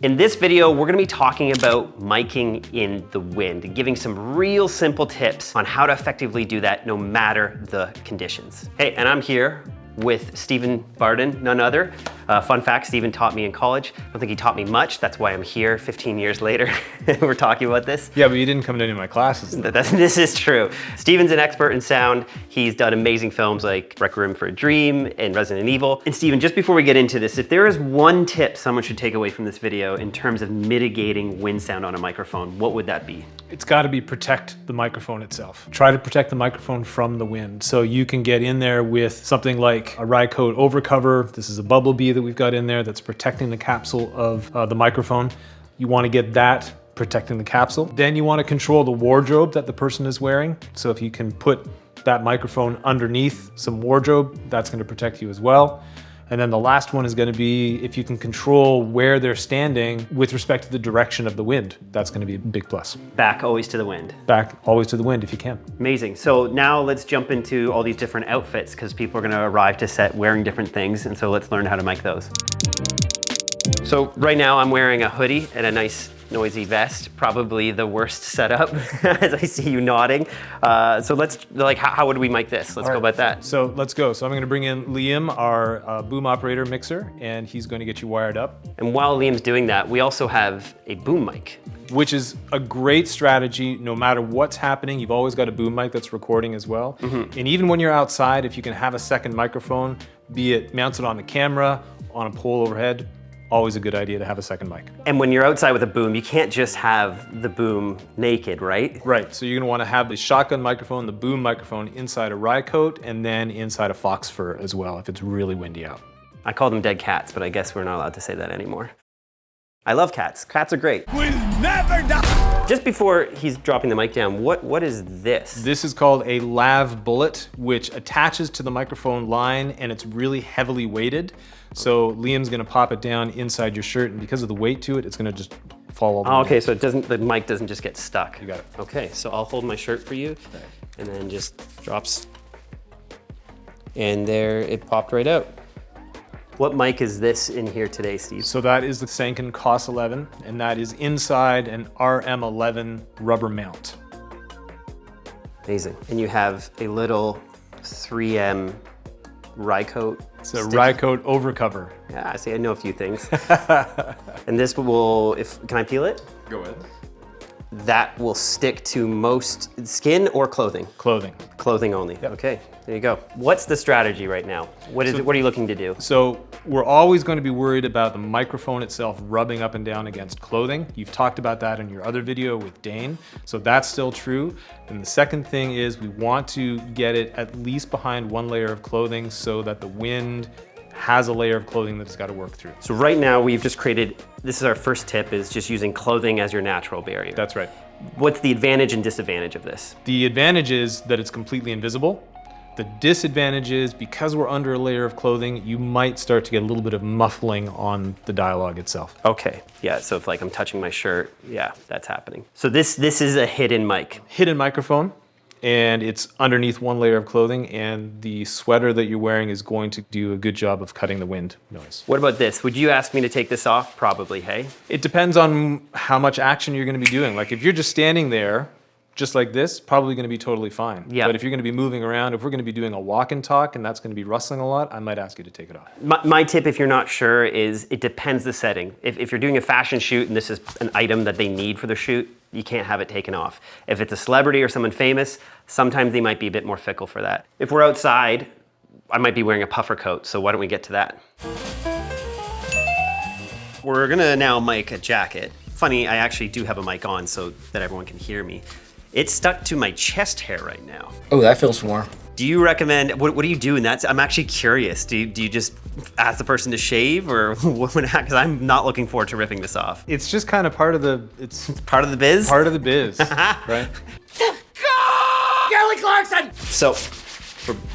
In this video, we're gonna be talking about miking in the wind and giving some real simple tips on how to effectively do that no matter the conditions. Hey, and I'm here with Stephen Barden, none other. Fun fact, Stephen taught me in college. I don't think he taught me much. That's why I'm here 15 years later. We're talking about this. Yeah, but you didn't come to any of my classes. This is true. Stephen's an expert in sound. He's done amazing films like Requiem for a Dream and Resident Evil. And Stephen, just before we get into this, if there is one tip someone should take away from this video in terms of mitigating wind sound on a microphone, what would that be? It's got to be protect the microphone itself. Try to protect the microphone from the wind. So you can get in there with something like a Rycote overcover. This is a Bubblebee that we've got in there that's protecting the capsule of the microphone. You want to get that protecting the capsule. Then you want to control the wardrobe that the person is wearing. So if you can put that microphone underneath some wardrobe, that's going to protect you as well. And then the last one is going to be if you can control where they're standing with respect to the direction of the wind. That's going to be a big plus. Back always to the wind. Back always to the wind if you can. Amazing. So now let's jump into all these different outfits because people are going to arrive to set wearing different things. And so let's learn how to mic those. So right now I'm wearing a hoodie and a nice noisy vest, probably the worst setup as I see you nodding. So let's, how would we mic this? Let's go about that. So let's go. So I'm gonna bring in Liam, our boom operator mixer, and he's going to get you wired up. And while Liam's doing that, we also have a boom mic. Which is a great strategy. No matter what's happening, you've always got a boom mic that's recording as well. Mm-hmm. And even when you're outside, if you can have a second microphone, be it mounted on the camera, on a pole overhead, always a good idea to have a second mic. And when you're outside with a boom, you can't just have the boom naked, right? Right, so you're gonna wanna have the shotgun microphone, the boom microphone inside a Rycote, and then inside a fox fur as well, if it's really windy out. I call them dead cats, but I guess we're not allowed to say that anymore. I love cats. Cats are great. We'll never die! Just before he's dropping the mic down, what is this? This is called a lav bullet, which attaches to the microphone line, and it's really heavily weighted. So Liam's gonna pop it down inside your shirt, and because of the weight to it, it's gonna just fall over. Oh, okay, so the mic doesn't just get stuck. You got it. Okay, so I'll hold my shirt for you, and then just drops. And there, it popped right out. What mic is this in here today, Steve? So that is the Sanken COS 11, and that is inside an RM11 rubber mount. Amazing. And you have a little 3M Rycote. It's a Rycote overcover. Yeah, I see, I know a few things. And this will, can I peel it? Go ahead. That will stick to most skin or clothing? Clothing. Clothing only, Yep. Okay, there you go. What's the strategy right now? What are you looking to do? So we're always going to be worried about the microphone itself rubbing up and down against clothing. You've talked about that in your other video with Dane, so that's still true. And the second thing is we want to get it at least behind one layer of clothing so that the wind has a layer of clothing that it's got to work through. So right now we've just created, this is our first tip, is just using clothing as your natural barrier. That's right. What's the advantage and disadvantage of this? The advantage is that it's completely invisible. The disadvantage is because we're under a layer of clothing, you might start to get a little bit of muffling on the dialogue itself. Okay, yeah, so if I'm touching my shirt, yeah, that's happening. So this is a hidden mic. Hidden microphone, and it's underneath one layer of clothing, and the sweater that you're wearing is going to do a good job of cutting the wind noise. What about this? Would you ask me to take this off? Probably, hey? It depends on how much action you're gonna be doing. Like if you're just standing there, just like this, probably gonna be totally fine. Yeah. But if you're gonna be moving around, if we're gonna be doing a walk and talk and that's gonna be rustling a lot, I might ask you to take it off. My tip, if you're not sure, is it depends the setting. If you're doing a fashion shoot and this is an item that they need for the shoot, you can't have it taken off. If it's a celebrity or someone famous, sometimes they might be a bit more fickle for that. If we're outside, I might be wearing a puffer coat, so why don't we get to that? We're gonna now mic a jacket. Funny, I actually do have a mic on so that everyone can hear me. It's stuck to my chest hair right now. Oh, that feels warm. Do you recommend, what do you do in that? I'm actually curious. Do you just ask the person to shave or what? Because I'm not looking forward to ripping this off. It's just kind of part of the, it's Part of the biz? part of the biz, right? Kelly Clarkson! So,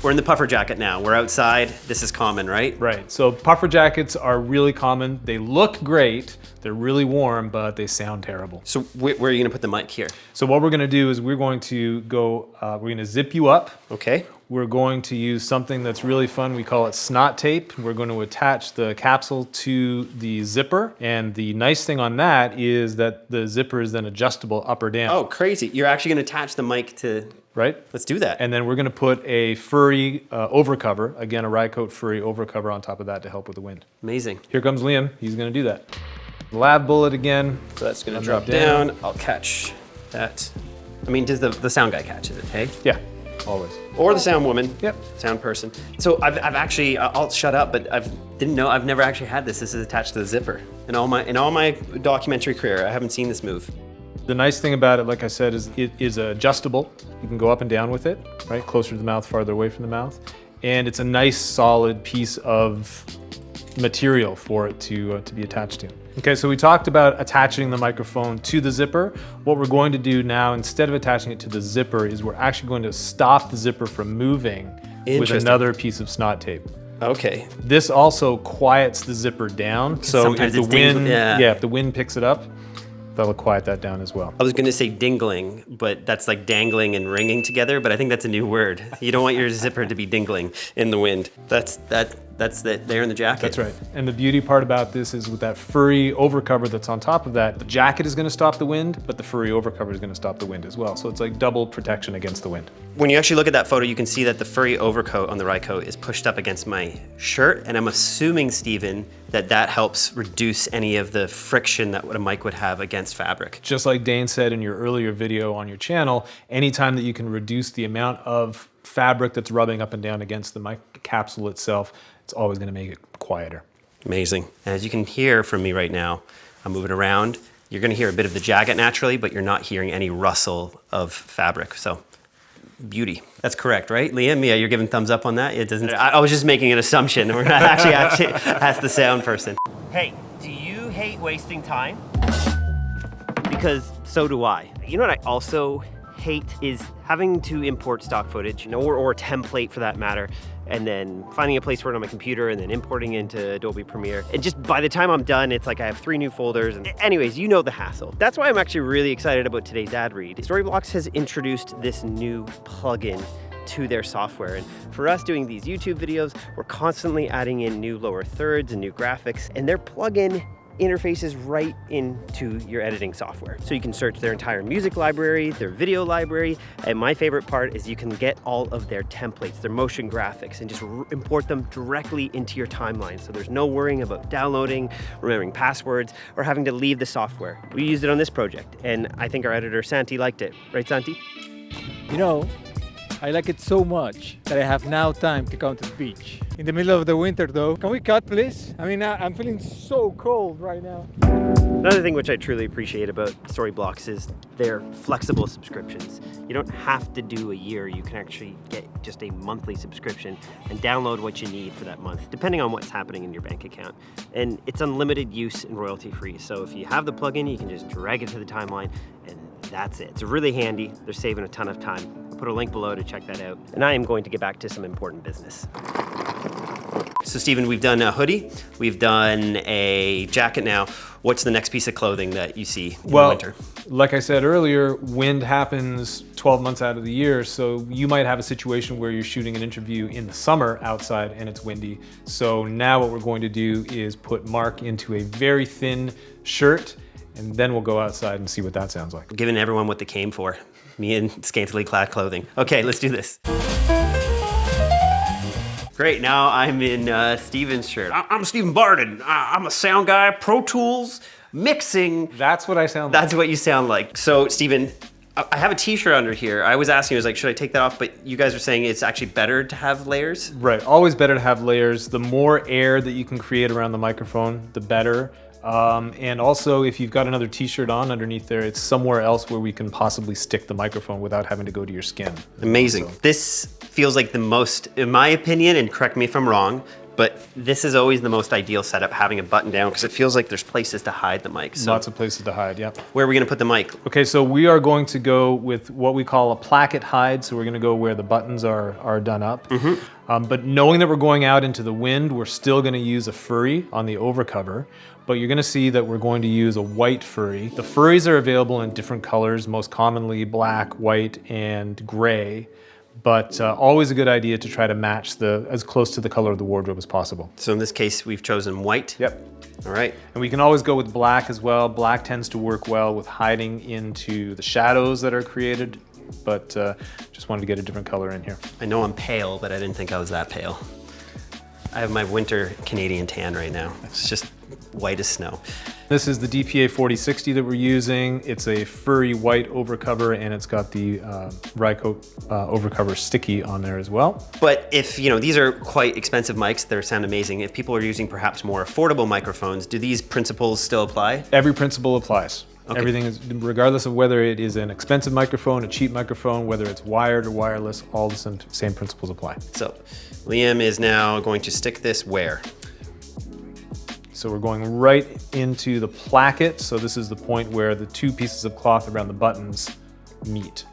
we're in the puffer jacket now. We're outside. This is common, right? Right, so puffer jackets are really common. They look great, they're really warm, but they sound terrible. So where are you gonna put the mic here? So what we're gonna do is we're going to go, we're gonna zip you up. Okay. we're going to use something that's really fun. We call it snot tape. We're going to attach the capsule to the zipper. And the nice thing on that is that the zipper is then adjustable up or down. Oh, crazy. You're actually going to attach the mic to... Right? Let's do that. And then we're going to put a furry overcover, again, a Rycote furry overcover on top of that to help with the wind. Amazing. Here comes Liam. He's going to do that. Lav bullet again. So that's going to drop down. I'll catch that. I mean, does the sound guy catch it, hey? Yeah, always. Or the sound woman. Yep. Sound person. So I've actually, I'll shut up, but didn't know, I've never actually had this. This is attached to the zipper. In all my documentary career, I haven't seen this move. The nice thing about it, like I said, is it is adjustable. You can go up and down with it, right? Closer to the mouth, farther away from the mouth. And it's a nice solid piece of material for it to be attached to. Okay, so we talked about attaching the microphone to the zipper. What we're going to do now, instead of attaching it to the zipper, is we're actually going to stop the zipper from moving with another piece of snot tape. Okay. This also quiets the zipper down. So sometimes if the it's wind, yeah, if the wind picks it up, that'll quiet that down as well. I was gonna say dingling, but that's like dangling and ringing together, but I think that's a new word. You don't want your zipper to be dingling in the wind. That's there in the jacket. That's right. And the beauty part about this is with that furry overcover that's on top of that, the jacket is gonna stop the wind, but the furry overcover is gonna stop the wind as well. So it's like double protection against the wind. When you actually look at that photo, you can see that the furry overcoat on the Rycote is pushed up against my shirt, and I'm assuming, Stephen, that helps reduce any of the friction that a mic would have against fabric. Just like Dane said in your earlier video on your channel, anytime that you can reduce the amount of fabric that's rubbing up and down against the mic capsule itself, it's always gonna make it quieter. Amazing. And as you can hear from me right now, I'm moving around. You're gonna hear a bit of the jacket naturally, but you're not hearing any rustle of fabric. So, beauty. That's correct, right, Liam? Yeah, you're giving thumbs up on that? It doesn't. I was just making an assumption. We're not actually ask the sound person. Hey, do you hate wasting time? Because so do I. You know what I also hate is having to import stock footage, or a template for that matter, and then finding a place for it on my computer and then importing into Adobe Premiere. And just by the time I'm done, it's like I have 3 new folders. And anyways, you know the hassle. That's why I'm actually really excited about today's ad read. Storyblocks has introduced this new plugin to their software. And for us doing these YouTube videos, we're constantly adding in new lower thirds and new graphics, and their plugin interfaces right into your editing software. So you can search their entire music library, their video library, and my favorite part is you can get all of their templates, their motion graphics, and just import them directly into your timeline. So there's no worrying about downloading, remembering passwords, or having to leave the software. We used it on this project, and I think our editor Santi liked it. Right, Santi? You know, I like it so much that I have now time to come to the beach. In the middle of the winter though. Can we cut, please? I mean, I'm feeling so cold right now. Another thing which I truly appreciate about Storyblocks is their flexible subscriptions. You don't have to do a year. You can actually get just a monthly subscription and download what you need for that month, depending on what's happening in your bank account. And it's unlimited use and royalty free. So if you have the plugin, you can just drag it to the timeline and that's it. It's really handy. They're saving a ton of time. I'll put a link below to check that out. And I am going to get back to some important business. So Stephen, we've done a hoodie, we've done a jacket now. What's the next piece of clothing that you see in the winter? Like I said earlier, wind happens 12 months out of the year. So you might have a situation where you're shooting an interview in the summer outside and it's windy. So now what we're going to do is put Mark into a very thin shirt, and then we'll go outside and see what that sounds like. Giving everyone what they came for. Me in scantily clad clothing. Okay, let's do this. Great, now I'm in Stephen's shirt. I'm Stephen Barden. I'm a sound guy, Pro Tools, mixing. That's what I sound like. That's what you sound like. So Stephen, I have a t-shirt under here. I was asking, I was like, should I take that off? But you guys are saying it's actually better to have layers? Right, always better to have layers. The more air that you can create around the microphone, the better. And also, if you've got another t-shirt on underneath there, it's somewhere else where we can possibly stick the microphone without having to go to your skin. Amazing. So this feels like the most, in my opinion, and correct me if I'm wrong, but this is always the most ideal setup, having a button down, because it feels like there's places to hide the mic. So lots of places to hide, yeah. Where are we gonna put the mic? Okay, so we are going to go with what we call a placket hide. So we're gonna go where the buttons are done up. But knowing that we're going out into the wind, we're still gonna use a furry on the overcover. But you're gonna see that we're going to use a white furry. The furries are available in different colors, most commonly black, white, and gray. but always a good idea to try to match as close to the color of the wardrobe as possible. So in this case, we've chosen white. Yep. All right. And we can always go with black as well. Black tends to work well with hiding into the shadows that are created, but just wanted to get a different color in here. I know I'm pale, but I didn't think I was that pale. I have my winter Canadian tan right now. It's just white as snow. This is the DPA 4060 that we're using. It's a furry white overcover, and it's got the Rycote overcover sticky on there as well. But if, these are quite expensive mics that sound amazing. If people are using perhaps more affordable microphones, do these principles still apply? Every principle applies. Okay. Everything is, regardless of whether it is an expensive microphone, a cheap microphone, whether it's wired or wireless, all the same principles apply. So Liam is now going to stick this where? So we're going right into the placket. So this is the point where the two pieces of cloth around the buttons meet.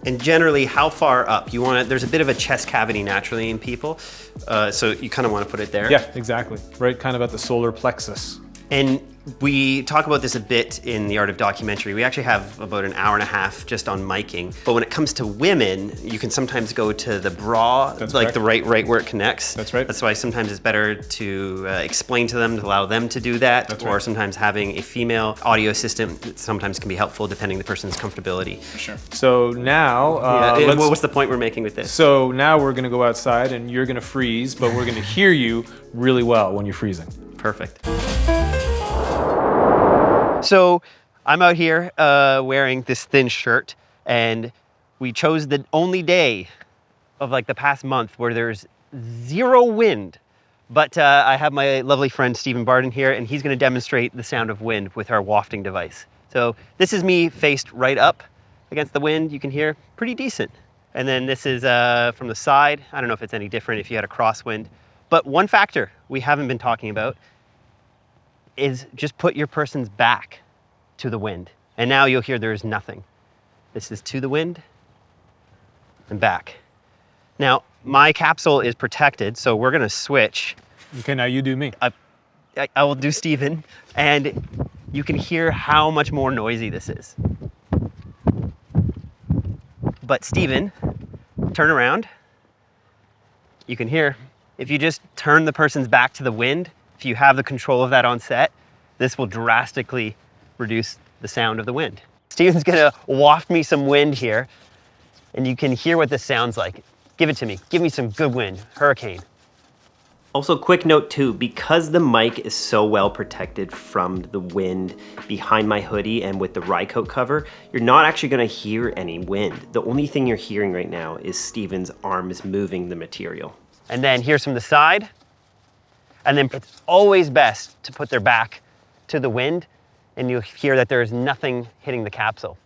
And generally, how far up? You want to, there's a bit of a chest cavity naturally in people, so you kind of want to put it there. Yeah, exactly. Right kind of at the solar plexus. And we talk about this a bit in The Art of Documentary. We actually have about an hour and a half just on miking. But when it comes to women, you can sometimes go to the bra, That's like correct. the right where it connects. That's right. That's why sometimes it's better to explain to them, to allow them to do that. That's or right. sometimes having a female audio assistant sometimes can be helpful depending the person's comfortability. For sure. So now, What's the point we're making with this? So now we're gonna go outside and you're gonna freeze, but we're gonna hear you really well when you're freezing. Perfect. So I'm out here wearing this thin shirt, and we chose the only day of like the past month where there's zero wind. But I have my lovely friend Stephen Barden here, and he's going to demonstrate the sound of wind with our wafting device. So this is me faced right up against the wind. You can hear pretty decent. And then this is from the side. I don't know if it's any different if you had a crosswind. But one factor we haven't been talking about is just put your person's back to the wind. And now you'll hear there is nothing. This is to the wind and back. Now, my capsule is protected, so we're gonna switch. Okay, now you do me. I will do Stephen, and you can hear how much more noisy this is. But Stephen, turn around. You can hear, if you just turn the person's back to the wind, if you have the control of that on set, this will drastically reduce the sound of the wind. Stephen's gonna waft me some wind here, and you can hear what this sounds like. Give it to me. Give me some good wind. Hurricane. Also, quick note too, because the mic is so well protected from the wind behind my hoodie and with the Rycote cover, you're not actually gonna hear any wind. The only thing you're hearing right now is Stephen's arms moving the material. And then here's from the side. And then it's always best to put their back to the wind, and you'll hear that there is nothing hitting the capsule.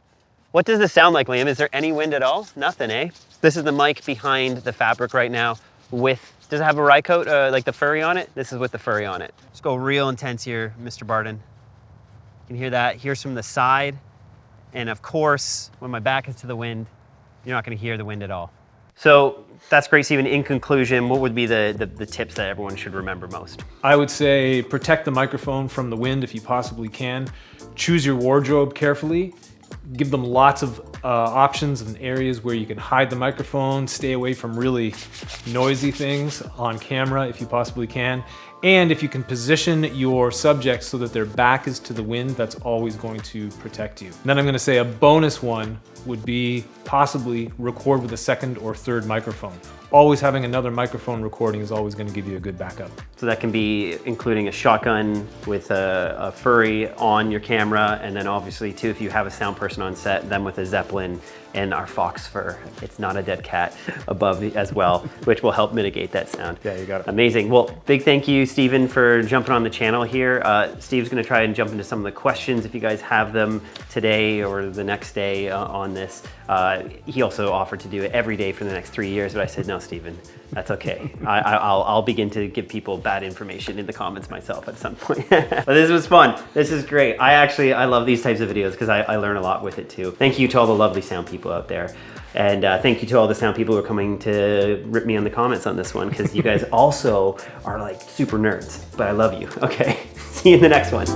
What does this sound like, Liam? Is there any wind at all? Nothing, eh? This is the mic behind the fabric right now with, does it have a Rycote, like the furry on it? This is with the furry on it. Let's go real intense here, Mr. Barden. You can hear that. Here's from the side. And of course, when my back is to the wind, you're not gonna hear the wind at all. So that's great, Stephen. In conclusion, what would be the tips that everyone should remember most? I would say protect the microphone from the wind if you possibly can. Choose your wardrobe carefully. Give them lots of options and areas where you can hide the microphone. Stay away from really noisy things on camera if you possibly can. And if you can position your subjects so that their back is to the wind, that's always going to protect you. And then I'm going to say a bonus one would be possibly record with a second or third microphone. Always having another microphone recording is always going to give you a good backup. So that can be including a shotgun with a furry on your camera, and then obviously too, if you have a sound person on set, then with a Zeppelin and our fox fur, it's not a dead cat, above as well, which will help mitigate that sound. Yeah, you got it. Amazing. Well, big thank you, Stephen, for jumping on the channel here. Steve's gonna try and jump into some of the questions if you guys have them today or the next day on this. He also offered to do it every day for the next 3 years, but I said, no, Stephen, that's okay. I'll begin to give people bad information in the comments myself at some point. But this was fun. This is great. I love these types of videos because I learn a lot with it too. Thank you to all the lovely sound people out there. And thank you to all the sound people who are coming to rip me on the comments on this one, because you guys also are like super nerds, but I love you. Okay, see you in the next one.